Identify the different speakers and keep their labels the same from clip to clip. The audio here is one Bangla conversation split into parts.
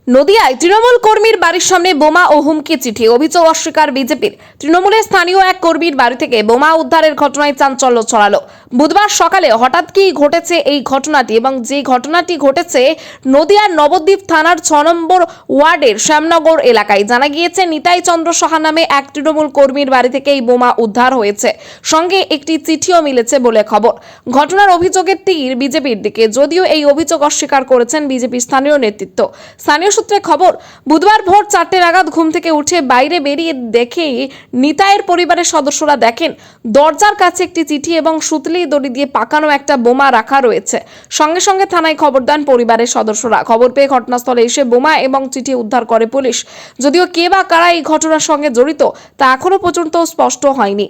Speaker 1: নদিয়ায় তৃণমূল কর্মীর বাড়ির সামনে বোমা ও হুমকি চিঠি, অভিযোগ অস্বীকার বিজেপির। তৃণমূলের স্থানীয় এক কর্মীর বাড়ি থেকে বোমা উদ্ধারের ঘটনায় চাঞ্চল্য ছড়ালো। বুধবার সকালে হঠাৎ কি ঘটেছে এই ঘটনাটি, এবং যে ঘটনাটি ঘটেছে নদিয়ার নবদ্বীপ থানার 6 নম্বর ওয়ার্ডের শ্যামনগর এলাকায়। জানা গিয়েছে, নিতাই চন্দ্র সাহা নামে এক তৃণমূল কর্মীর বাড়ি থেকে এই বোমা উদ্ধার হয়েছে, সঙ্গে একটি চিঠিও মিলেছে বলে খবর। ঘটনার অভিযোগের তীর বিজেপির দিকে, যদিও এই অভিযোগ অস্বীকার করেছেন বিজেপির স্থানীয় নেতৃত্ব। স্থানীয় সূত্রে খবর, বুধবার ভোর 4টে নাগাদ ঘুম থেকে উঠে বাইরে বেরিয়ে দেখেই নিতাইয়ের পরিবারের সদস্যরা দেখেন দরজার কাছে একটি চিঠি এবং সুতলি দড়ি দিয়ে পাকানো একটা বোমা রাখা রয়েছে। সঙ্গে সঙ্গে থানায় খবর দেন পরিবারের সদস্যরা। খবর পেয়ে ঘটনাস্থলে এসে বোমা এবং চিঠি উদ্ধার করে পুলিশ। যদিও কে বা কারা এই ঘটনার সঙ্গে জড়িত তা এখনো পর্যন্ত স্পষ্ট হয়নি।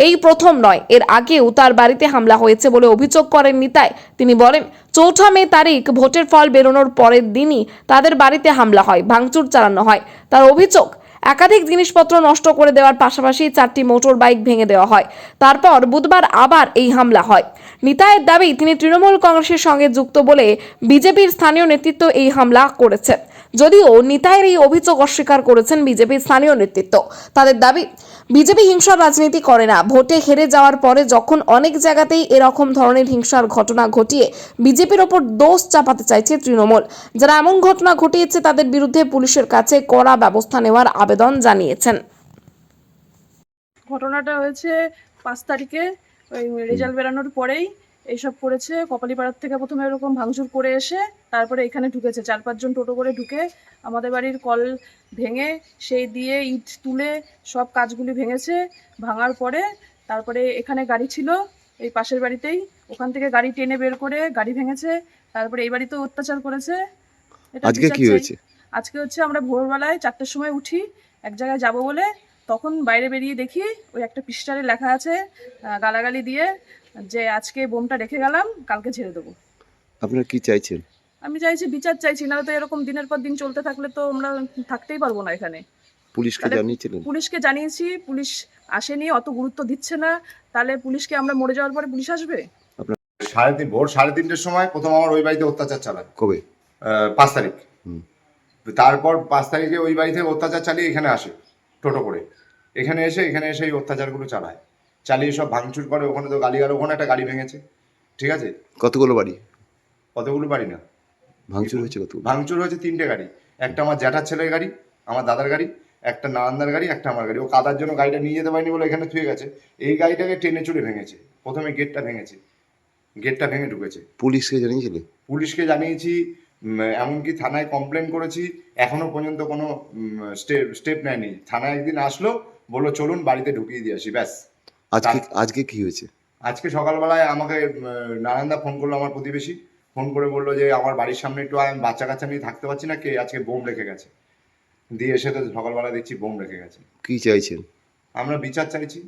Speaker 1: এই প্রথম নয়, এর আগেও তার বাড়িতে হামলা হয়েছে বলে অভিযোগ করেন নিতাই। তিনি বলেন, 4 মে তারিখ ভোটের ফল বেরোনোর পরের দিনই তাদের বাড়িতে হামলা হয়, ভাঙচুর চালানো হয়। তার অভিযোগ, একাধিক জিনিসপত্র নষ্ট করে দেওয়ার পাশাপাশি 4টি মোটর বাইক ভেঙে দেওয়া হয়। তারপর বুধবার আবার এই হামলা হয়। নিতাইয়ের দাবি, তিনি তৃণমূল কংগ্রেসের সঙ্গে যুক্ত বলে বিজেপির স্থানীয় নেতৃত্ব এই হামলা করেছে। যদিও নিতাইয়ের এই অভিযোগ অস্বীকার করেছেন বিজেপির স্থানীয় নেতৃত্ব। তাদের দাবি, বিজেপি হিংসার রাজনীতি করে না। ভোটে হেরে যাওয়ার পরে যখন অনেক জায়গাতেই এরকম ধরনের হিংসার ঘটনা ঘটিয়ে বিজেপির ওপর দোষ চাপাতে চাইছে তৃণমূল। যারা এমন ঘটনা ঘটিয়েছে তাদের বিরুদ্ধে পুলিশের কাছে কড়া ব্যবস্থা নেওয়ার আবেদন জানিয়েছেন।
Speaker 2: ঘটনাটা হয়েছে 5 তারিখে, ওই রেজাল্ট বেরানোর পরেই এইসব করেছে। কপালীপাড়ার থেকে প্রথমে এরকম ভাঙচুর করে এসে তারপরে এখানে ঢুকেছে। 4-5 জন টোটো করে ঢুকে আমাদের বাড়ির কল ভেঙে সেই দিয়ে ইট তুলে সব কাজগুলি ভেঙেছে। ভাঙার পরে তারপরে এখানে গাড়ি ছিল এই পাশের বাড়িতেই, ওখান থেকে গাড়ি টেনে বের করে গাড়ি ভেঙেছে। তারপরে এই বাড়িতেও অত্যাচার করেছে। এটা
Speaker 3: আজকে
Speaker 2: বিচার
Speaker 3: কি
Speaker 2: চাই।
Speaker 3: হয়েছে?
Speaker 2: আজকে হচ্ছে আমরা ভোরবেলায় 4টের সময় উঠি এক জায়গায় যাব বলে, তখন বাইরে বেরিয়ে দেখি ওই একটা পিস্টারে লেখা আছে গালাগালি দিয়ে যে আজকে বোমটা রেখে গেলাম, কালকে ছেড়ে দেবো।
Speaker 3: আপনারা কি চাইছেন?
Speaker 2: আমি চাইছি বিচার চাইছি, না তো এরকম দিনের পর দিন চলতে থাকলে তো আমরা থাকতেই পারবো না এখানে।
Speaker 3: পুলিশকে
Speaker 2: তাহলে
Speaker 3: জানিয়েছিলেন?
Speaker 2: পুলিশকে জানিয়েছি, পুলিশ আসেনি, অত গুরুত্ব দিচ্ছে না। তাহলে পুলিশকে আমরা মরে যাওয়ার পরে পুলিশ আসবে?
Speaker 4: ভোর 3:30-র সময় প্রথম আমার ওই বাড়িতে অত্যাচার চালায়।
Speaker 3: কবে?
Speaker 4: 5 তারিখ।
Speaker 3: হুম।
Speaker 4: তারপর 5 তারিখে ওই বাড়ি থেকে অত্যাচার চালিয়ে এখানে আসে টোটো করে। এখানে এসে এই অত্যাচারগুলো চালায়, চালিয়ে সব ভাঙচুর করে। ওখানে তো গালিগাল, ওখানে একটা গাড়ি ভেঙেছে। ঠিক আছে,
Speaker 3: কতগুলো বাড়ি
Speaker 4: কতগুলো বাড়ি না
Speaker 3: ভাঙচুর হয়েছে? কতগুলো?
Speaker 4: ভাঙচুর হয়েছে 3টে গাড়ি। একটা আমার জ্যাঠার ছেলের গাড়ি, আমার দাদার গাড়ি, একটা নারান্দার গাড়ি, একটা আমার গাড়ি। ও কাদার জন্য গাড়িটা নিয়ে যেতে পারেনি বলে এখানে থুয়ে গেছে। এই গাড়িটাকে টেনে চুড়ে ভেঙেছে। প্রথমে গেটটা ভেঙেছে, গেটটা ভেঙে ঢুকেছে।
Speaker 3: পুলিশকে জানিয়েছিলেন?
Speaker 4: পুলিশকে জানিয়েছি, এমনকি থানায় কমপ্লেন করেছি। এখনো পর্যন্ত কোনো স্টেপ নেয়নি। থানায় একদিন আসলো, বললো চলুন বাড়িতে ঢুকিয়ে দিয়ে আসি, ব্যাস।
Speaker 3: আজকে কি হয়েছে?
Speaker 4: আজকে সকালবেলায় আমাকে নারায়ণদা ফোন করলো, আমার প্রতিবেশী ফোন করে বললো যে আমার বাড়ির সামনে একটু আমি বাচ্চা কাচ্চা নিয়ে থাকতে পারছি না, কে আজকে বোম রেখে গেছে। দিয়ে এসে তো সকালবেলা দেখছি বোম রেখে গেছে।
Speaker 3: কি চাইছেন?
Speaker 4: আমরা বিচার চাইছি।